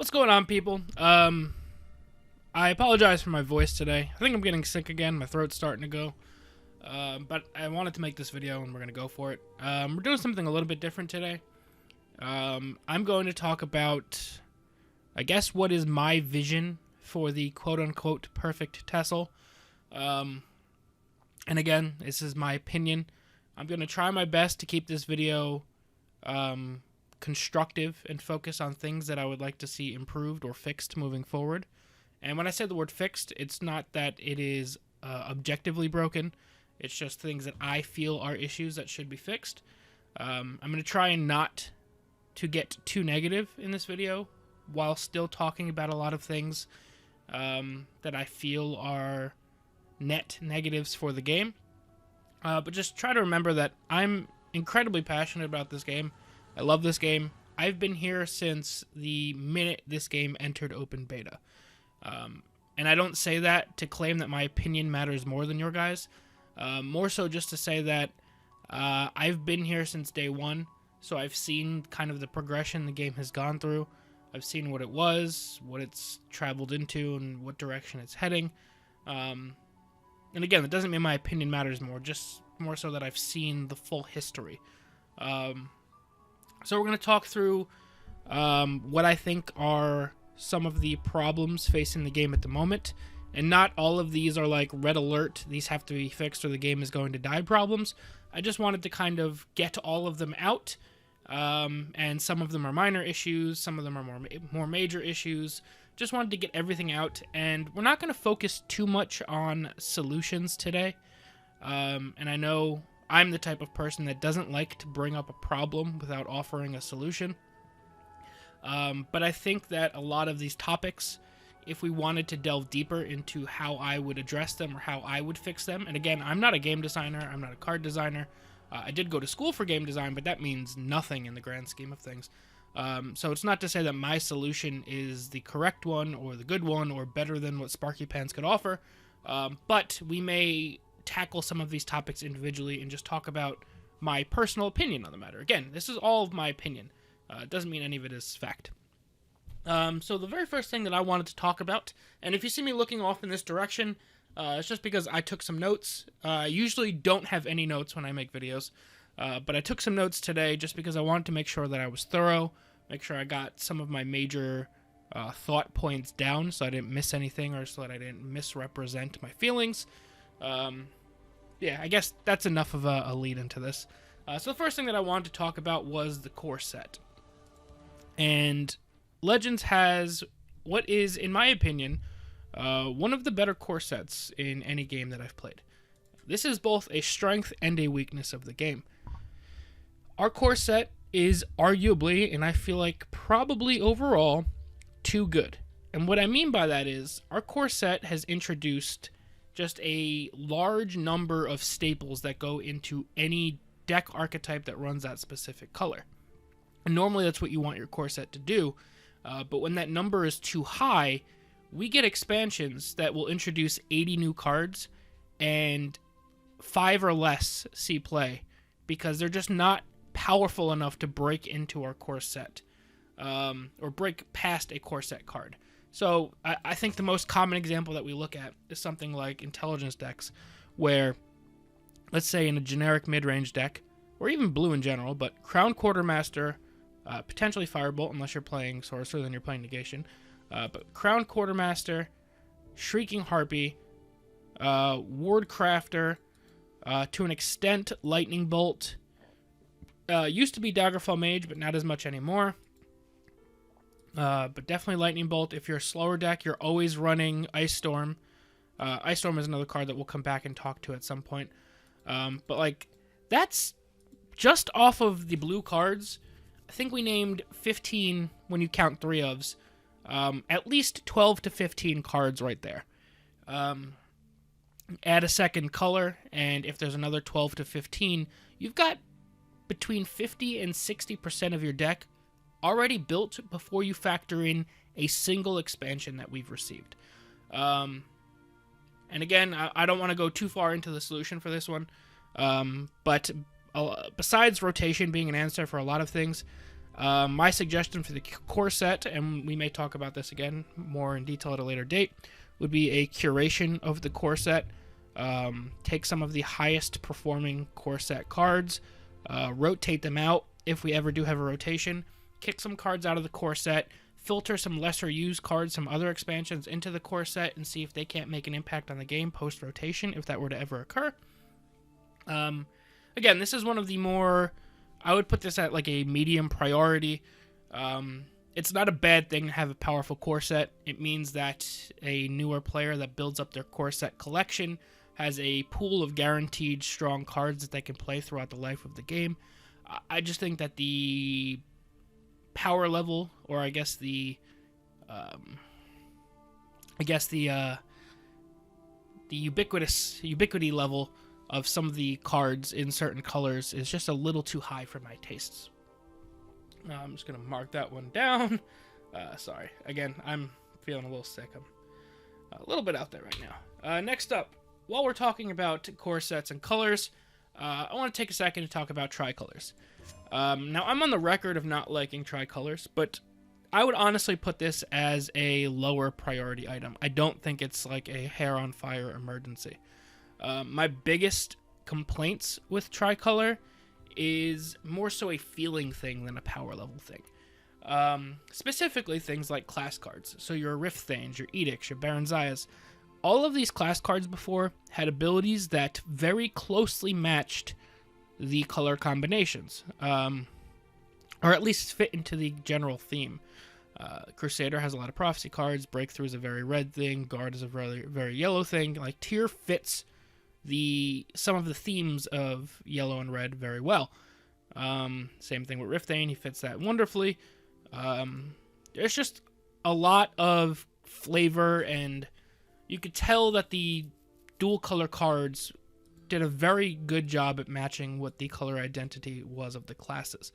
What's going on, people? I apologize for my voice today. I think I'm getting sick again. My throat's starting to go. But I wanted to make this video, and we're going to go for it. We're doing something a little bit different today. I'm going to talk about, I guess, what is my vision for the quote-unquote perfect TESL. And again, this is my opinion. I'm going to try my best to keep this video constructive and focus on things that I would like to see improved or fixed moving forward. And when I say the word fixed, it's not that it is objectively broken. It's just things that I feel are issues that should be fixed. I'm going to try and not to get too negative in this video while still talking about a lot of things that I feel are net negatives for the game. But just try to remember that I'm incredibly passionate about this game. I love this game. I've been here since the minute this game entered open beta. And I don't say that to claim that my opinion matters more than your guys. More so just to say that I've been here since day one, so I've seen kind of the progression the game has gone through. I've seen what it was, what it's traveled into, and what direction it's heading. And again, that doesn't mean my opinion matters more, just more so that I've seen the full history. So we're going to talk through what I think are some of the problems facing the game at the moment. And not all of these are like red alert, these have to be fixed or the game is going to die problems. I just wanted to kind of get all of them out. And some of them are minor issues, some of them are more major issues. Just wanted to get everything out, and we're not going to focus too much on solutions today. And I know I'm the type of person that doesn't like to bring up a problem without offering a solution. But I think that a lot of these topics, if we wanted to delve deeper into how I would address them or how I would fix them, and again, I'm not a game designer, I'm not a card designer. I did go to school for game design, but that means nothing in the grand scheme of things. So it's not to say that my solution is the correct one or the good one or better than what Sparky Pants could offer, but we may tackle some of these topics individually and just talk about my personal opinion on the matter. Again, this is all of my opinion. It doesn't mean any of it is fact. So the very first thing that I wanted to talk about, and if you see me looking off in this direction, it's just because I took some notes. I usually don't have any notes when I make videos, but I took some notes today just because I wanted to make sure that I was thorough, make sure I got some of my major thought points down so I didn't miss anything or so that I didn't misrepresent my feelings. Yeah, I guess that's enough of a lead into this. So the first thing that I wanted to talk about was the core set. And Legends has what is, in my opinion, one of the better core sets in any game that I've played. This is both a strength and a weakness of the game. Our core set is arguably, and I feel like probably overall, too good. And what I mean by that is, our core set has introduced just a large number of staples that go into any deck archetype that runs that specific color. And normally that's what you want your core set to do, but when that number is too high, we get expansions that will introduce 80 new cards and 5 or less see play because they're just not powerful enough to break into our core set or break past a core set card. So I think the most common example that we look at is something like intelligence decks where, let's say in a generic mid-range deck, or even blue in general, but Crown Quartermaster, potentially Firebolt unless you're playing Sorcerer, then you're playing Negation, but Crown Quartermaster, Shrieking Harpy, Ward Crafter, to an extent Lightning Bolt, used to be Daggerfall Mage, but not as much anymore. But definitely Lightning Bolt. If you're a slower deck, you're always running Ice Storm. Ice Storm is another card that we'll come back and talk to at some point. But like, that's just off of the blue cards. I think we named 15 when you count 3 ofs. At least 12 to 15 cards right there. Add a second color, and if there's another 12 to 15, you've got between 50 and 60% of your deck already built before you factor in a single expansion that we've received. And again, I don't want to go too far into the solution for this one, but besides rotation being an answer for a lot of things, My suggestion for the core set, and we may talk about this again more in detail at a later date, would be a curation of the core set. Take some of the highest performing core set cards, rotate them out if we ever do have a rotation, kick some cards out of the core set, filter some lesser used cards from other expansions into the core set, and see if they can't make an impact on the game post-rotation if that were to ever occur. Again, this is one of the more, I would put this at like a medium priority. It's not a bad thing to have a powerful core set. It means that a newer player that builds up their core set collection has a pool of guaranteed strong cards that they can play throughout the life of the game. I just think that the power level, or I guess the ubiquity level of some of the cards in certain colors is just a little too high for my tastes. I'm just going to mark that one down. Sorry. Again, I'm feeling a little sick. I'm a little bit out there right now. Next up, while we're talking about core sets and colors, I want to take a second to talk about tricolors. Now, I'm on the record of not liking tricolors, but I would honestly put this as a lower priority item. I don't think it's like a hair on fire emergency. My biggest complaints with tricolor is more so a feeling thing than a power level thing. Specifically things like class cards. So your Rift Thanes, your Edicts, your Baron Zayas. All of these class cards before had abilities that very closely matched the color combinations. Or at least fit into the general theme. Crusader has a lot of prophecy cards. Breakthrough is a very red thing. Guard is a very, very yellow thing. Like, Tier fits some of the themes of yellow and red very well. Same thing with Rift Thane. He fits that wonderfully. There's just a lot of flavor, and you could tell that the dual color cards did a very good job at matching what the color identity was of the classes.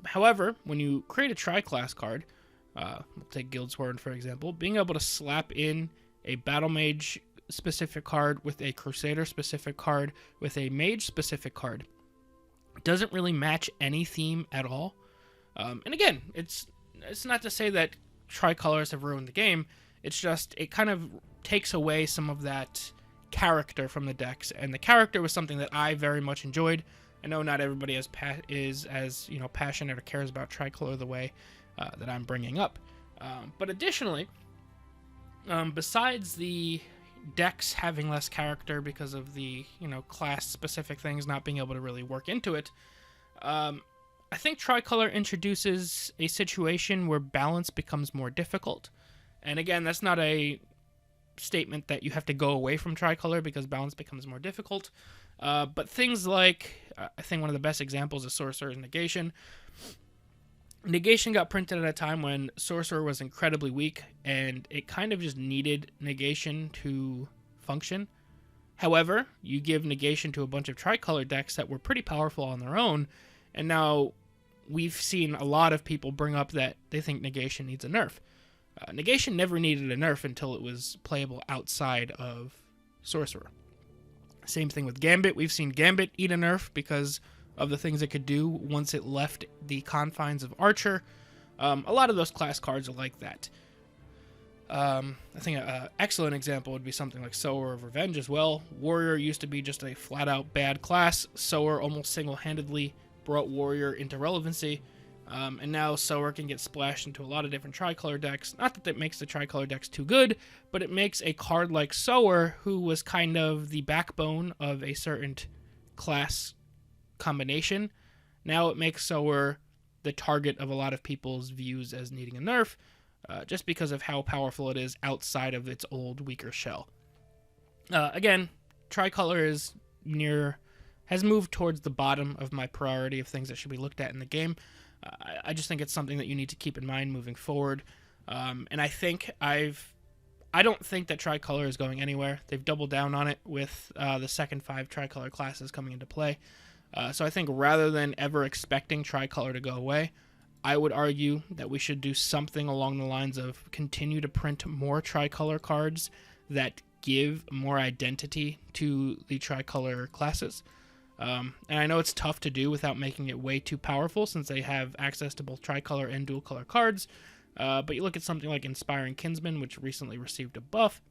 However, when you create a tri-class card, we'll take Guildsworn for example, being able to slap in a Battle Mage specific card with a Crusader specific card with a Mage specific card doesn't really match any theme at all. And again, it's not to say that tricolors have ruined the game. It's just it kind of takes away some of that character from the decks, and the character was something that I very much enjoyed. I know not everybody is as passionate or cares about tricolor the way that I'm bringing up. But additionally, besides the decks having less character because of the class-specific things not being able to really work into it, I think tricolor introduces a situation where balance becomes more difficult. And again, that's not a statement that you have to go away from tricolor because balance becomes more difficult. But things like, I think one of the best examples is Sorcerer's Negation. Negation got printed at a time when Sorcerer was incredibly weak, and it kind of just needed Negation to function. However, you give Negation to a bunch of tricolor decks that were pretty powerful on their own, and now we've seen a lot of people bring up that they think Negation needs a nerf. Negation never needed a nerf until it was playable outside of Sorcerer. Same thing with Gambit. We've seen Gambit eat a nerf because of the things it could do once it left the confines of Archer. A lot of those class cards are like that. I think an excellent example would be something like Sower of Revenge as well. Warrior used to be just a flat-out bad class. Sower almost single-handedly brought Warrior into relevancy. And now Sower can get splashed into a lot of different tricolor decks. Not that makes the tricolor decks too good, but it makes a card like Sower, who was kind of the backbone of a certain class combination. Now it makes Sower the target of a lot of people's views as needing a nerf, just because of how powerful it is outside of its old, weaker shell. Again, tricolor has moved towards the bottom of my priority of things that should be looked at in the game. I just think it's something that you need to keep in mind moving forward. And I don't think that tricolor is going anywhere. They've doubled down on it with the second 5 tricolor classes coming into play. So I think rather than ever expecting tricolor to go away, I would argue that we should do something along the lines of continue to print more tricolor cards that give more identity to the tricolor classes. And I know it's tough to do without making it way too powerful, since they have access to both tricolor and dual color cards. But you look at something like Inspiring Kinsman, which recently received a buff.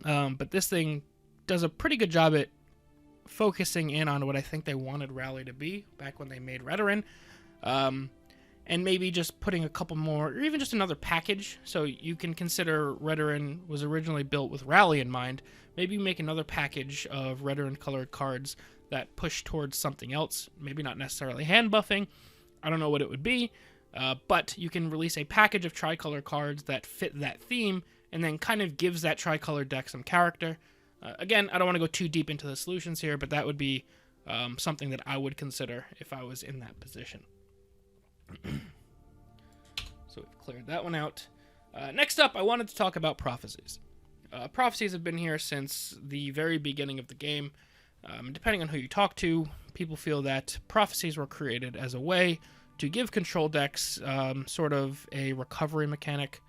But this thing does a pretty good job at focusing in on what I think they wanted Rally to be back when they made Redoran. And maybe just putting a couple more, or even just another package. So you can consider Redoran was originally built with Rally in mind. Maybe make another package of Redoran colored cards that push towards something else. Maybe not necessarily hand buffing. I don't know what it would be. But you can release a package of tricolor cards that fit that theme, and then kind of gives that tricolor deck some character. Again, I don't want to go too deep into the solutions here, but that would be something that I would consider if I was in that position. So we've cleared that one out. Next up, I wanted to talk about prophecies. Prophecies have been here since the very beginning of the game. Depending on who you talk to, people feel that prophecies were created as a way to give control decks sort of a recovery mechanic,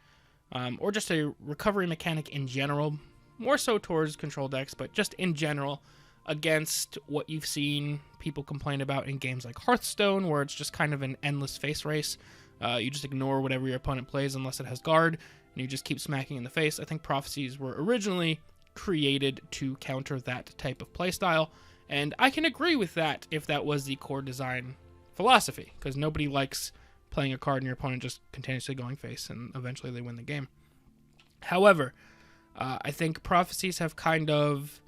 or just a recovery mechanic in general, more so towards control decks, but just in general, against what you've seen people complain about in games like Hearthstone, where it's just kind of an endless face race. You just ignore whatever your opponent plays unless it has guard, and you just keep smacking in the face. I think prophecies were originally created to counter that type of playstyle, and I can agree with that if that was the core design philosophy, because nobody likes playing a card and your opponent just continuously going face, and eventually they win the game. However, I think prophecies have kind of,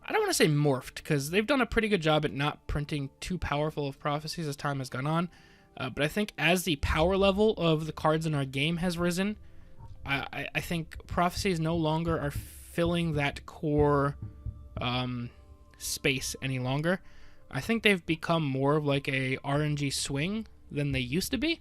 I don't want to say morphed, because they've done a pretty good job at not printing too powerful of prophecies as time has gone on. But I think as the power level of the cards in our game has risen, I think prophecies no longer are filling that core space any longer. I think they've become more of like a RNG swing than they used to be.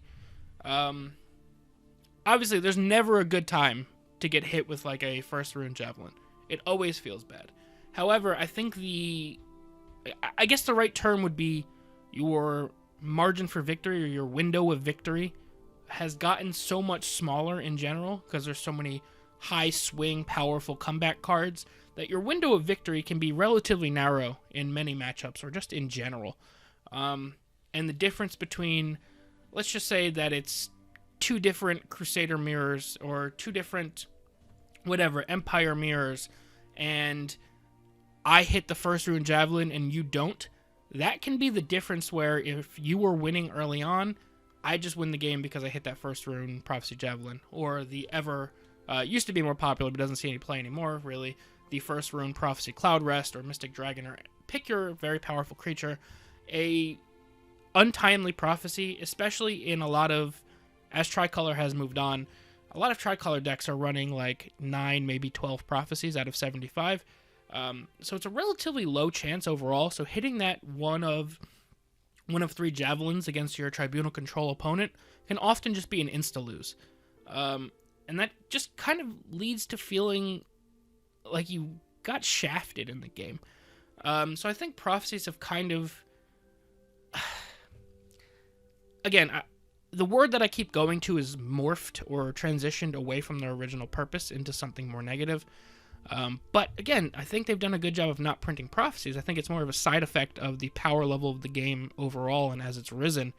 Obviously, there's never a good time to get hit with like a first rune javelin. It always feels bad. However, I think I guess the right term would be your margin for victory, or your window of victory, has gotten so much smaller in general because there's so many high swing, powerful comeback cards that your window of victory can be relatively narrow in many matchups, or just in general. And the difference between, let's just say that it's two different Crusader mirrors, or two different whatever Empire mirrors, and I hit the first rune javelin and you don't, that can be the difference where if you were winning early on, I just win the game because I hit that first rune prophecy javelin, or the used to be more popular but doesn't see any play anymore really, the first rune prophecy cloud rest or mystic dragon, or pick your very powerful creature. A untimely prophecy, especially in a lot of, as Tricolor has moved on, a lot of Tricolor decks are running like 9, maybe 12 prophecies out of 75. So it's a relatively low chance overall. So hitting that one of 3 javelins against your tribunal control opponent can often just be an insta-lose. And that just kind of leads to feeling like you got shafted in the game. So I think prophecies have kind of... Again, the word that I keep going to is morphed, or transitioned away from their original purpose into something more negative. But again, I think they've done a good job of not printing prophecies. I think it's more of a side effect of the power level of the game overall and as it's risen.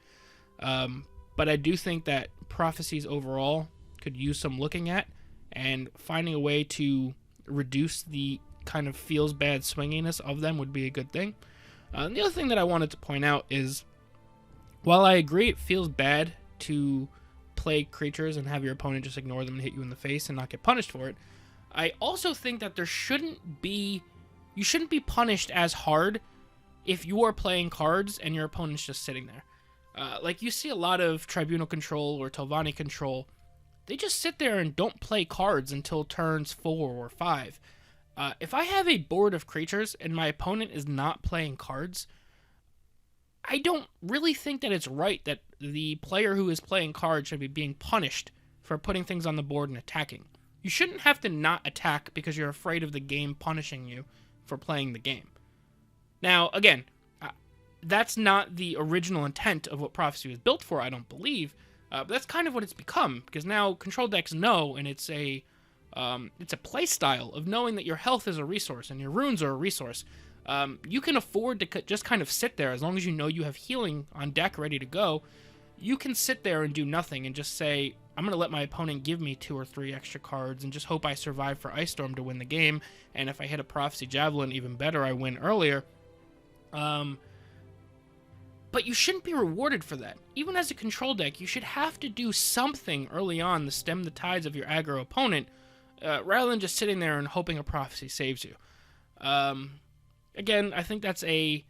But I do think that prophecies overall could use some looking at, and finding a way to reduce the kind of feels bad swinginess of them would be a good thing. And the other thing that I wanted to point out is, while I agree it feels bad to play creatures and have your opponent just ignore them and hit you in the face and not get punished for it, I also think that you shouldn't be punished as hard if you are playing cards and your opponent's just sitting there. Like you see a lot of Tribunal control or Telvanni control, they just sit there and don't play cards until turns 4 or 5. If I have a board of creatures and my opponent is not playing cards, I don't really think that it's right that the player who is playing cards should be being punished for putting things on the board and attacking. You shouldn't have to not attack because you're afraid of the game punishing you for playing the game. Now, again, that's not the original intent of what Prophecy was built for, I don't believe. But that's kind of what it's become, because now control decks know, and it's a play style of knowing that your health is a resource and your runes are a resource. you can afford to just kind of sit there as long as you know you have healing on deck ready to go. You can sit there and do nothing and just say, I'm going to let my opponent give me 2 or 3 extra cards and just hope I survive for Ice Storm to win the game. And if I hit a Prophecy Javelin, even better, I win earlier. But you shouldn't be rewarded for that. Even as a control deck, you should have to do something early on to stem the tides of your aggro opponent, rather than just sitting there and hoping a Prophecy saves you. Again, I think that's a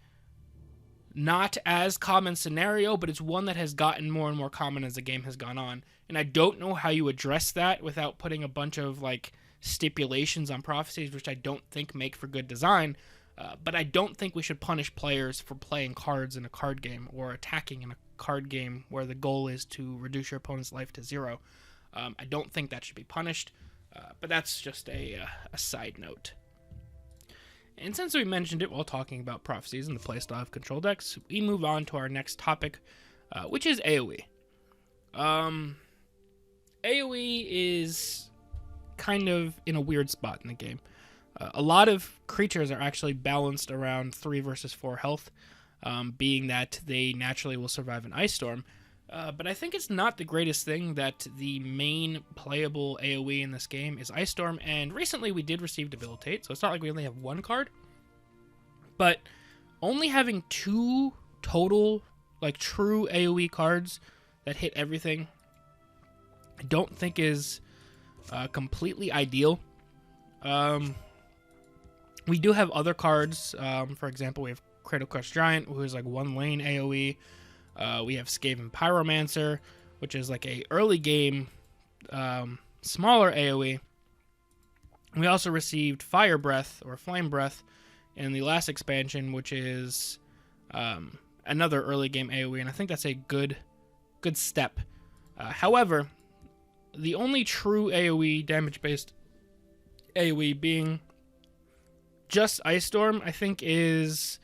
not as common scenario, but it's one that has gotten more and more common as the game has gone on. And I don't know how you address that without putting a bunch of like stipulations on prophecies, which I don't think make for good design. But I don't think we should punish players for playing cards in a card game or attacking in a card game where the goal is to reduce your opponent's life to 0. I don't think that should be punished, but that's just a side note. And since we mentioned it while talking about prophecies and the playstyle of control decks, we move on to our next topic, which is AoE. AoE is kind of in a weird spot in the game. A lot of creatures are actually balanced around 3 versus 4 health, being that they naturally will survive an Ice Storm. But I think it's not the greatest thing that the main playable AoE in this game is Ice Storm, and recently we did receive Debilitate, so it's not like we only have 1 card. But only having 2 total, like, true AoE cards that hit everything, I don't think is completely ideal. We do have other cards. For example, we have Cradle Crush Giant, who is like 1 lane AoE. We have Skaven Pyromancer, which is like a early game smaller AoE. We also received Fire Breath or Flame Breath in the last expansion, which is another early game AoE, and I think that's a good step. However, the only true AoE damage-based AoE being just Ice Storm, I think, is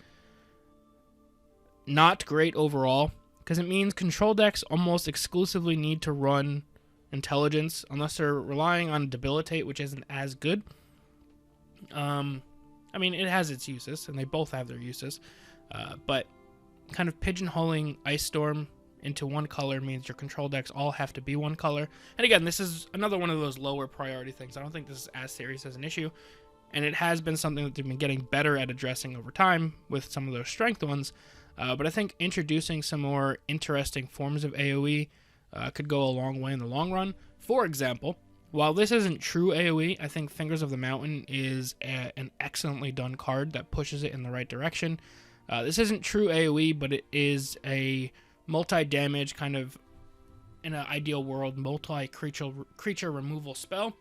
not great overall, because it means control decks almost exclusively need to run Intelligence unless they're relying on Debilitate, which isn't as good. I mean, it has its uses, and they both have their uses, but kind of pigeonholing Ice Storm into 1 color means your control decks all have to be 1 color. And again, this is another one of those lower priority things. I don't think this is as serious as an issue, and it has been something that they've been getting better at addressing over time with some of those strength ones. But I think introducing some more interesting forms of AoE could go a long way in the long run. For example, while this isn't true AoE, I think Fingers of the Mountain is an excellently done card that pushes it in the right direction. This isn't true AoE, but it is a multi-damage kind of, in an ideal world, multi-creature removal spell.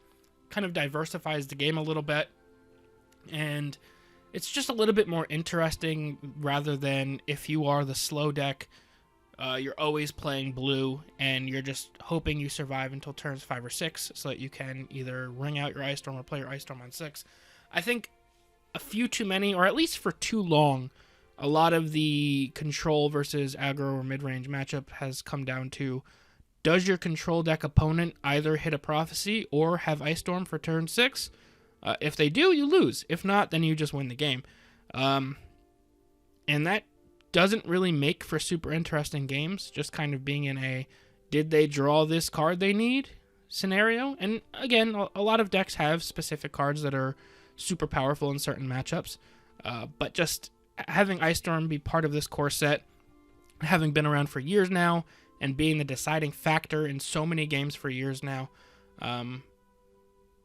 Kind of diversifies the game a little bit, and it's just a little bit more interesting rather than if you are the slow deck, you're always playing blue and you're just hoping you survive until turns 5 or 6 so that you can either ring out your Ice Storm or play your Ice Storm on 6. I think a few too many, or at least for too long, a lot of the control versus aggro or mid-range matchup has come down to, does your control deck opponent either hit a Prophecy or have Ice Storm for turn 6? If they do, you lose. If not, then you just win the game. And that doesn't really make for super interesting games, just kind of being in a, did they draw this card they need scenario? And again, a lot of decks have specific cards that are super powerful in certain matchups. But just having Ice Storm be part of this core set, having been around for years now, and being the deciding factor in so many games for years now,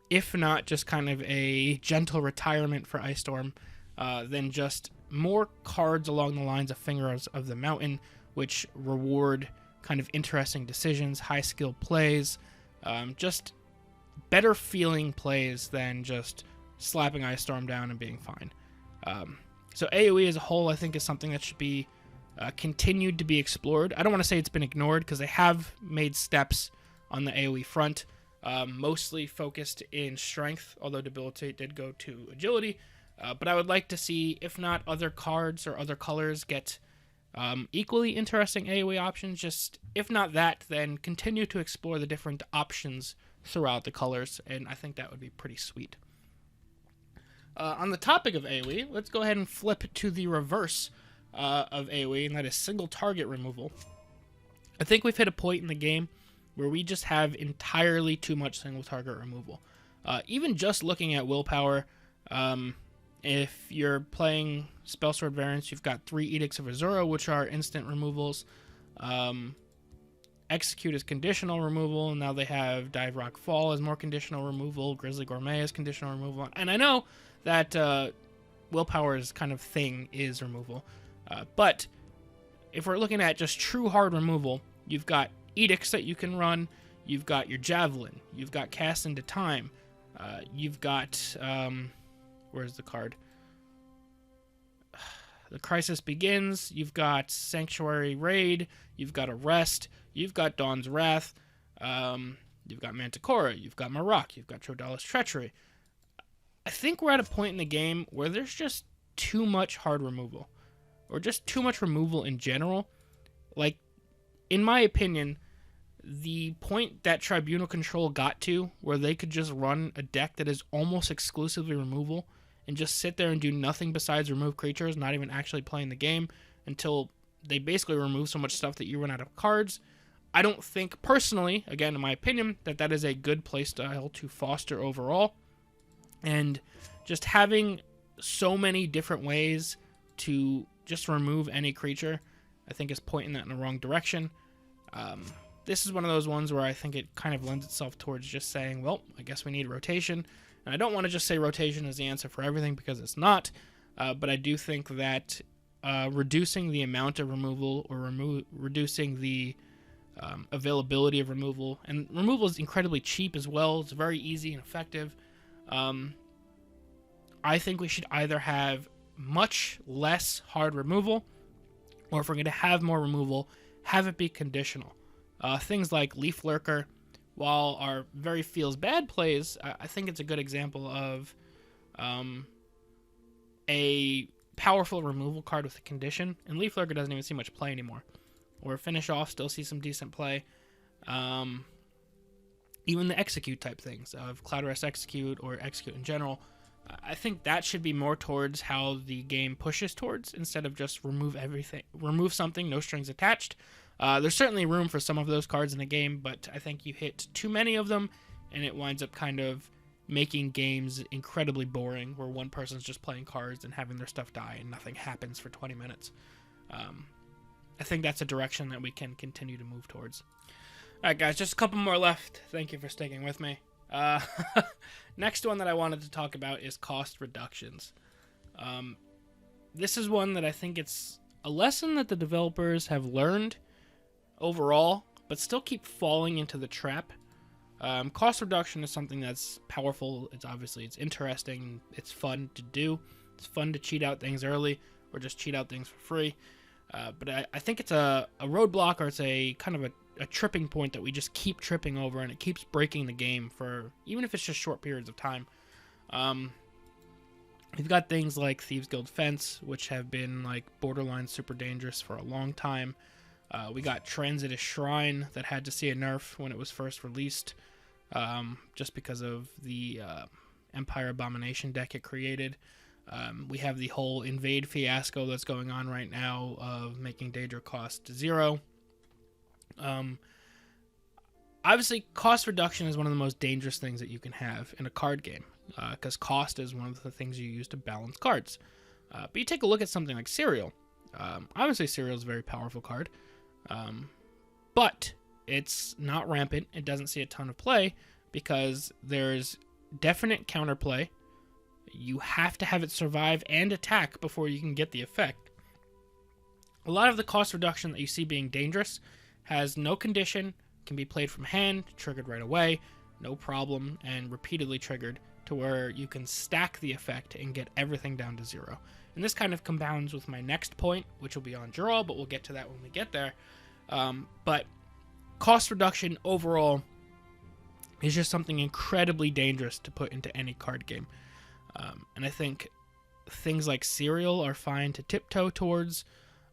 if not just kind of a gentle retirement for Ice Storm, then just more cards along the lines of Fingers of the Mountain, which reward kind of interesting decisions, high skill plays, just better feeling plays than just slapping Ice Storm down and being fine. So AoE as a whole, I think, is something that should be continued to be explored. I don't want to say it's been ignored, because they have made steps on the AoE front, mostly focused in strength, although Debilitate did go to agility. But I would like to see, if not other cards or other colors, get equally interesting AoE options. Just, if not that, then continue to explore the different options throughout the colors, and I think that would be pretty sweet. On the topic of AoE, let's go ahead and flip to the reverse of AoE, and that is single target removal. I think we've hit a point in the game where we just have entirely too much single target removal. Even just looking at willpower, if you're playing Spellsword variants, you've got 3 Edicts of Azura, which are instant removals. Execute is conditional removal. Now they have Dive Rock Fall as more conditional removal. Grizzly Gourmet as conditional removal. And I know that willpower's kind of thing is removal. But if we're looking at just true hard removal, you've got Edicts that you can run. You've got your Javelin. You've got Cast into Time. You've got... where's the card? The Crisis Begins. You've got Sanctuary Raid. You've got Arrest. You've got Dawn's Wrath. You've got Manticora. You've got Marak. You've got Trodala's Treachery. I think we're at a point in the game where there's just too much hard removal. Or just too much removal in general. Like, in my opinion, the point that Tribunal Control got to, where they could just run a deck that is almost exclusively removal, and just sit there and do nothing besides remove creatures, not even actually playing the game, until they basically remove so much stuff that you run out of cards. I don't think, personally, again, in my opinion, that that is a good playstyle to foster overall. And just having so many different ways to just remove any creature, I think is pointing that in the wrong direction. This is one of those ones where I think it kind of lends itself towards just saying, well, I guess we need rotation. And I don't want to just say rotation is the answer for everything, because it's not. But I do think that reducing the amount of removal, or reducing the availability of removal, and removal is incredibly cheap as well. It's very easy and effective. I think we should either have much less hard removal, or if we're going to have more removal, have it be conditional. Things like Leaf Lurker, while are very feels bad plays, I think it's a good example of a powerful removal card with a condition. And Leaf Lurker doesn't even see much play anymore. Or Finish Off still see some decent play. Even the Execute type things of Cloud Rest Execute or Execute in general, I think that should be more towards how the game pushes towards, instead of just remove everything, remove something, no strings attached. There's certainly room for some of those cards in the game, but I think you hit too many of them, and it winds up kind of making games incredibly boring, where one person's just playing cards and having their stuff die, and nothing happens for 20 minutes. I think that's a direction that we can continue to move towards. Alright guys, just a couple more left. Thank you for sticking with me. Next one that I wanted to talk about is cost reductions. This is one that I think it's a lesson that the developers have learned overall, but still keep falling into the trap. Cost reduction is something that's powerful. It's interesting. It's fun to do. It's fun to cheat out things early, or just cheat out things for free. But I think it's a roadblock, or it's a kind of a tripping point that we just keep tripping over, and it keeps breaking the game for, even if it's just short periods of time. We've got things like Thieves Guild Fence, which have been like borderline super dangerous for a long time. We got Transitus Shrine that had to see a nerf when it was first released, just because of the Empire Abomination deck it created. We have the whole Invade fiasco that's going on right now of making Daedra cost 0. Obviously, cost reduction is one of the most dangerous things that you can have in a card game, because cost is one of the things you use to balance cards. But you take a look at something like Serial. Obviously, Serial is a very powerful card, but it's not rampant. It doesn't see a ton of play because there's definite counterplay. You have to have it survive and attack before you can get the effect. A lot of the cost reduction that you see being dangerous has no condition, can be played from hand, triggered right away, no problem, and repeatedly triggered to where you can stack the effect and get everything down to 0. And this kind of compounds with my next point, which will be on draw, but we'll get to that when we get there. But cost reduction overall is just something incredibly dangerous to put into any card game. And I think things like Serial are fine to tiptoe towards,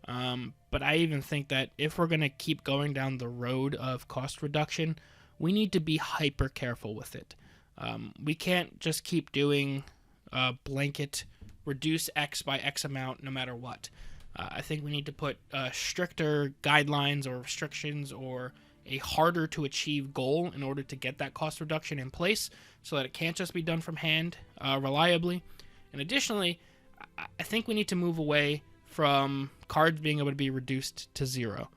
but I even think that if we're going to keep going down the road of cost reduction, we need to be hyper careful with it. We can't just keep doing blanket reduce X by X amount no matter what. I think we need to put stricter guidelines or restrictions or a harder to achieve goal in order to get that cost reduction in place so that it can't just be done from hand reliably. And additionally, I think we need to move away from cards being able to be reduced to 0.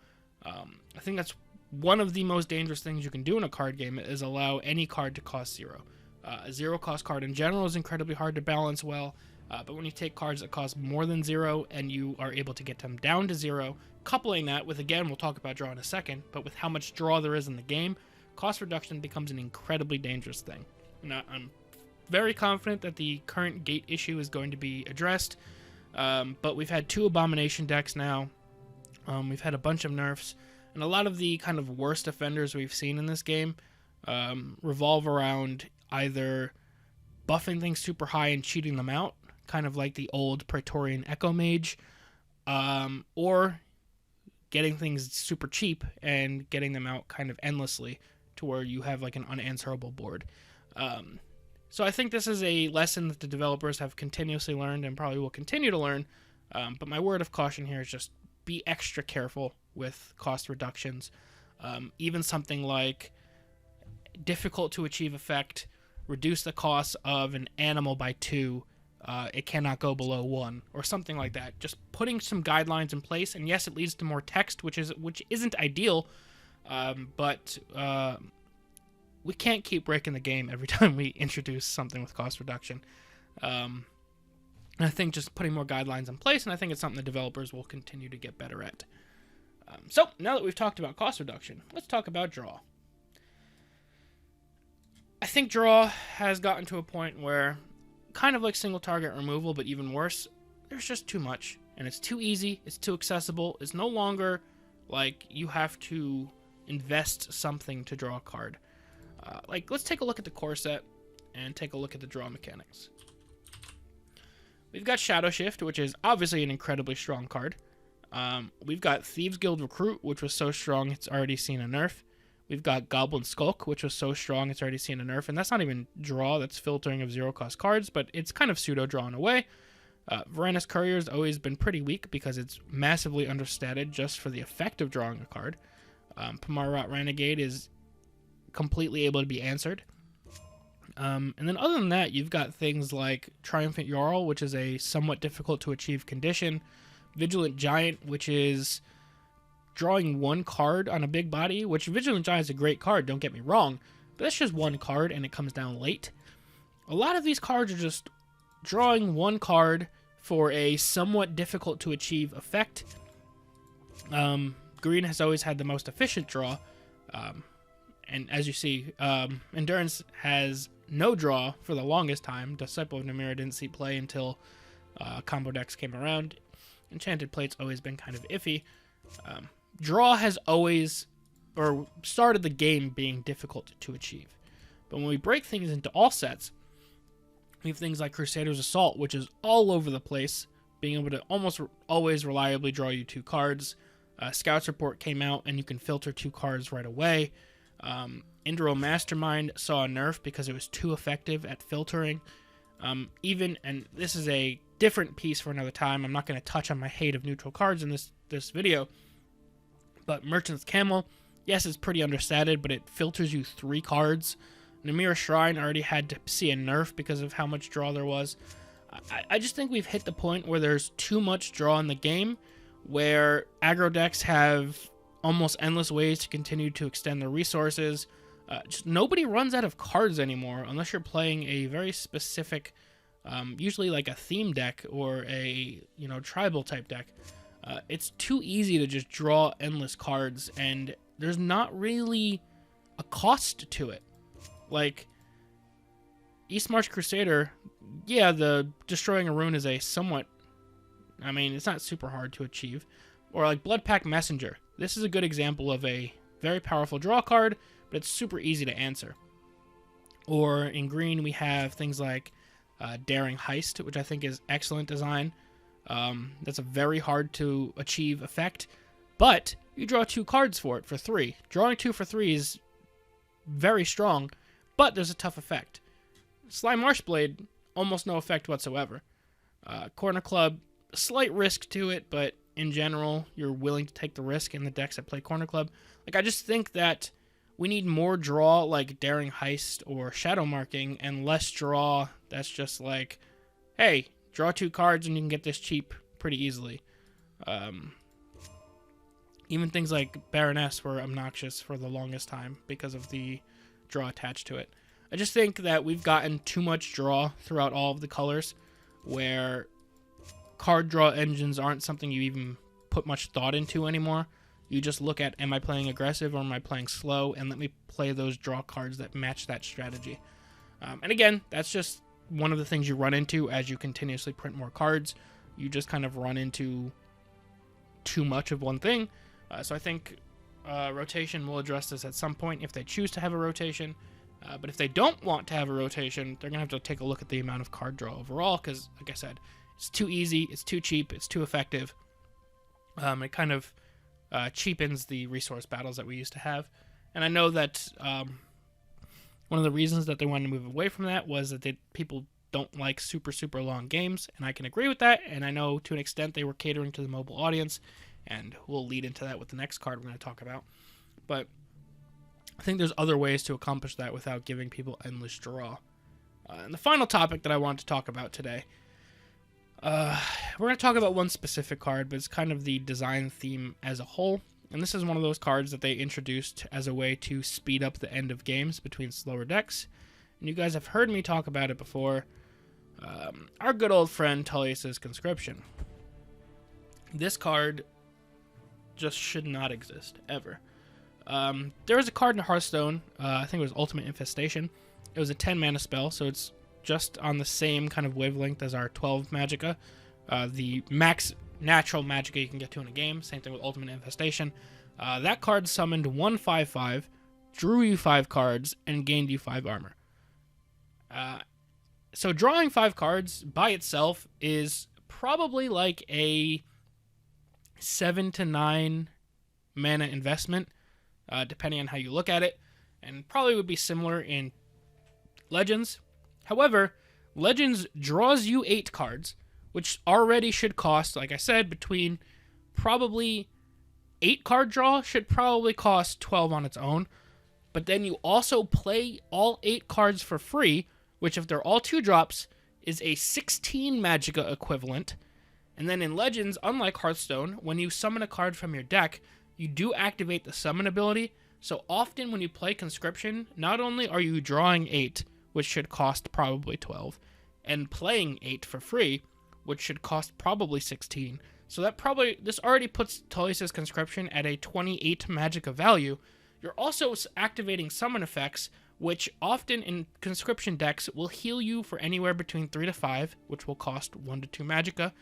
I think that's one of the most dangerous things you can do in a card game is allow any card to cost 0. A 0 cost card in general is incredibly hard to balance well, but when you take cards that cost more than 0 and you are able to get them down to 0, coupling that with, again, we'll talk about draw in a second, but with how much draw there is in the game, cost reduction becomes an incredibly dangerous thing. Now, I'm very confident that the current gate issue is going to be addressed, but we've had 2 Abomination decks now. We've had a bunch of nerfs, and a lot of the kind of worst offenders we've seen in this game revolve around either buffing things super high and cheating them out, kind of like the old Praetorian Echo Mage, or getting things super cheap and getting them out kind of endlessly to where you have like an unanswerable board. So I think this is a lesson that the developers have continuously learned and probably will continue to learn, but my word of caution here is just be extra careful with cost reductions. Even something like difficult to achieve effect, reduce the cost of an animal by 2, it cannot go below 1, or something like that. Just putting some guidelines in place, and yes, it leads to more text, which isn't ideal, but we can't keep breaking the game every time we introduce something with cost reduction. And I think just putting more guidelines in place, and I think it's something the developers will continue to get better at. So, now that we've talked about cost reduction, let's talk about draw. I think draw has gotten to a point where, kind of like single target removal, but even worse, there's just too much. And it's too easy, it's too accessible, it's no longer like you have to invest something to draw a card. Let's take a look at the core set and take a look at the draw mechanics. We've got Shadow Shift, which is obviously an incredibly strong card. We've got Thieves Guild Recruit, which was so strong it's already seen a nerf. We've got Goblin Skulk, which was so strong it's already seen a nerf, and that's not even draw, that's filtering of 0 cost cards, but it's kind of pseudo draw in a way. Varanus Courier has always been pretty weak because it's massively understated just for the effect of drawing a card. Pomarot Renegade is completely able to be answered. And then other than that, you've got things like Triumphant Jarl, which is a somewhat difficult to achieve condition. Vigilant Giant, which is drawing 1 card on a big body, which Vigilant Giant is a great card, don't get me wrong, but that's just 1 card and it comes down late. A lot of these cards are just drawing 1 card for a somewhat difficult to achieve effect. Green has always had the most efficient draw, and as you see, Endurance has no draw for the longest time. Disciple of Namira didn't see play until combo decks came around. Enchanted Plate's always been kind of iffy. Draw has always, or started the game being difficult to achieve. But when we break things into all sets, we have things like Crusader's Assault, which is all over the place, being able to almost always reliably draw you 2 cards. Scout's Report came out, and you can filter 2 cards right away. Indro Mastermind saw a nerf because it was too effective at filtering. And this is a different piece for another time. I'm not going to touch on my hate of neutral cards in this video. But Merchant's Camel, yes, it's pretty understated, but it filters you 3 cards. Namira Shrine already had to see a nerf because of how much draw there was. I just think we've hit the point where there's too much draw in the game, where aggro decks have almost endless ways to continue to extend their resources. Just nobody runs out of cards anymore unless you're playing a very specific, usually like a theme deck or a tribal type deck. It's too easy to just draw endless cards, and there's not really a cost to it. Like Eastmarch Crusader, yeah, the destroying a rune is a somewhat, it's not super hard to achieve. Or like Bloodpack Messenger. This is a good example of a very powerful draw card, but it's super easy to answer. Or in green, we have things like Daring Heist, which I think is excellent design. That's a very hard to achieve effect, but you draw 2 cards for it for 3. Drawing 2 for 3 is very strong, but there's a tough effect. Slime Marshblade almost no effect whatsoever. Corner Club, slight risk to it, but in general, you're willing to take the risk in the decks that play Corner Club. Like, I just think that we need more draw like Daring Heist or Shadow Marking, and less draw that's just like, hey, draw 2 cards and you can get this cheap pretty easily. Even things like Baroness were obnoxious for the longest time because of the draw attached to it. I just think that we've gotten too much draw throughout all of the colors, where card draw engines aren't something you even put much thought into anymore. You just look at, am I playing aggressive or am I playing slow, and let me play those draw cards that match that strategy. And again, that's just one of the things you run into as you continuously print more cards. You just kind of run into too much of one thing. So I think rotation will address this at some point if they choose to have a rotation. But if they don't want to have a rotation, they're going to have to take a look at the amount of card draw overall, because, like I said, it's too easy, it's too cheap, it's too effective. It kind of cheapens the resource battles that we used to have. And I know that one of the reasons that they wanted to move away from that was that people don't like super, super long games, and I can agree with that. And I know to an extent they were catering to the mobile audience, and we'll lead into that with the next card we're going to talk about. But I think there's other ways to accomplish that without giving people endless draw. And the final topic that I want to talk about today, we're going to talk about one specific card, but it's kind of the design theme as a whole. And this is one of those cards that they introduced as a way to speed up the end of games between slower decks. And you guys have heard me talk about it before. Our good old friend Talentsy Conscription. This card just should not exist, ever. There was a card in Hearthstone, I think it was Ultimate Infestation. It was a 10 mana spell, so it's just on the same kind of wavelength as our 12 Magicka. The max natural Magicka you can get to in a game, same thing with Ultimate Infestation. That card summoned 1/5/5, drew you 5 cards, and gained you 5 armor. So drawing 5 cards by itself is probably like a 7 to 9 mana investment, depending on how you look at it, and probably would be similar in Legends. However, Legends draws you 8 cards, which already should cost, like I said, between probably 8 card draw should probably cost 12 on its own, but then you also play all 8 cards for free, which if they're all 2-drops, is a 16 Magicka equivalent. And then in Legends, unlike Hearthstone, when you summon a card from your deck, you do activate the summon ability. So often when you play Conscription, not only are you drawing 8, which should cost probably 12, and playing 8 for free, which should cost probably 16. So this already puts Talentsy Conscription at a 28 Magicka value. You're also activating summon effects, which often in Conscription decks will heal you for anywhere between 3 to 5, which will cost 1 to 2 Magicka.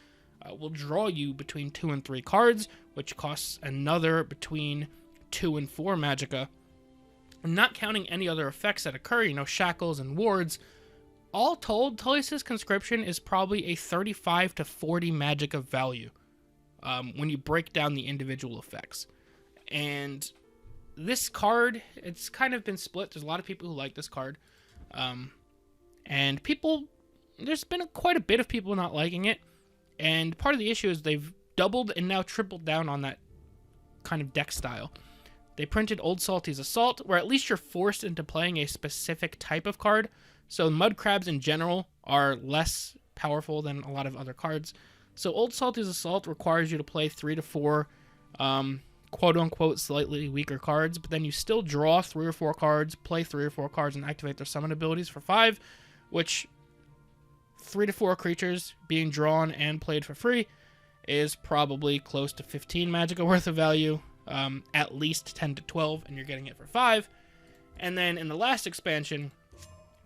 Will draw you between 2 and 3 cards, which costs another between 2 and 4 Magicka. And not counting any other effects that occur, shackles and wards. All told, Talentsy Conscription is probably a 35 to 40 Magicka value when you break down the individual effects. And this card, it's kind of been split. There's a lot of people who like this card. And there's been quite a bit of people not liking it. And part of the issue is they've doubled and now tripled down on that kind of deck style. They printed Old Salty's Assault, where at least you're forced into playing a specific type of card. So Mud Crabs in general are less powerful than a lot of other cards. So Old Salty's Assault requires you to play 3 to 4 quote-unquote slightly weaker cards, but then you still draw 3 or 4 cards, play 3 or 4 cards, and activate their summon abilities for 5, which 3 to 4 creatures being drawn and played for free is probably close to 15 Magicka worth of value, at least 10 to 12, and you're getting it for 5. And then in the last expansion,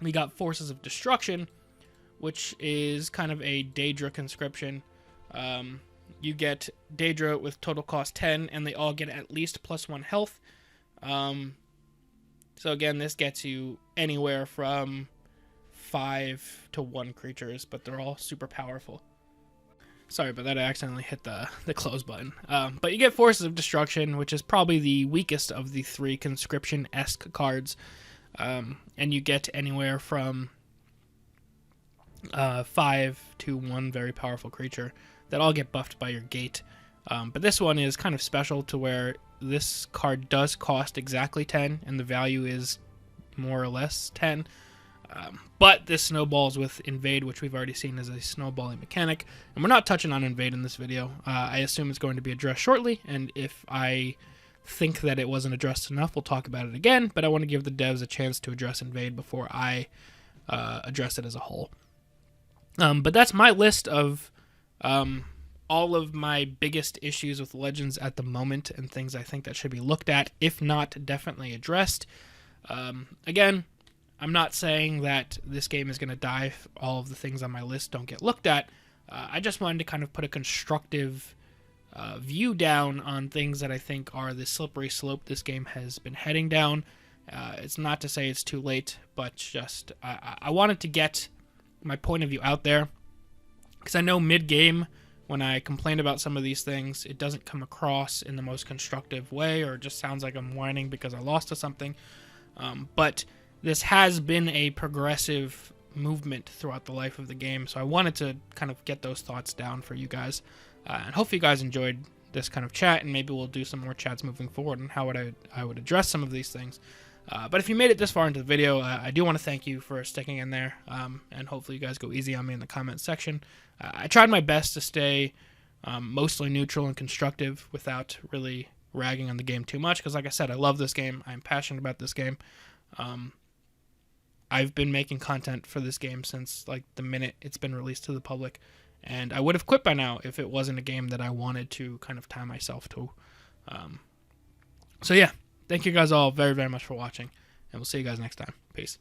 we got Forces of Destruction, which is kind of a Daedra conscription. You get Daedra with total cost 10, and they all get at least +1 health. So again, this gets you anywhere from 5 to 1 creatures, but they're all super powerful. Sorry about that, I accidentally hit the close button. But you get Forces of Destruction, which is probably the weakest of the 3 conscription-esque cards. And you get anywhere from 5/1 very powerful creature that all get buffed by your gate. But this one is kind of special to where this card does cost exactly 10, and the value is more or less 10. But this snowballs with Invade, which we've already seen as a snowballing mechanic. And we're not touching on Invade in this video. I assume it's going to be addressed shortly, and if I think that it wasn't addressed enough, we'll talk about it again. But I want to give the devs a chance to address Invade before I address it as a whole. But that's my list of all of my biggest issues with Legends at the moment and things I think that should be looked at, if not definitely addressed. Again, I'm not saying that this game is going to die if all of the things on my list don't get looked at. I just wanted to kind of put a constructive view down on things that I think are the slippery slope this game has been heading down. It's not to say it's too late, but just I wanted to get my point of view out there, because I know mid-game, when I complain about some of these things, it doesn't come across in the most constructive way, or it just sounds like I'm whining because I lost to something. But this has been a progressive movement throughout the life of the game, so I wanted to kind of get those thoughts down for you guys. And hopefully you guys enjoyed this kind of chat, and maybe we'll do some more chats moving forward on how I would address some of these things. But if you made it this far into the video, I do want to thank you for sticking in there, and hopefully you guys go easy on me in the comments section. I tried my best to stay mostly neutral and constructive without really ragging on the game too much, because like I said, I love this game. I'm passionate about this game. I've been making content for this game since like the minute it's been released to the public, and I would have quit by now if it wasn't a game that I wanted to kind of tie myself to. So yeah, thank you guys all very, very much for watching, and we'll see you guys next time. Peace.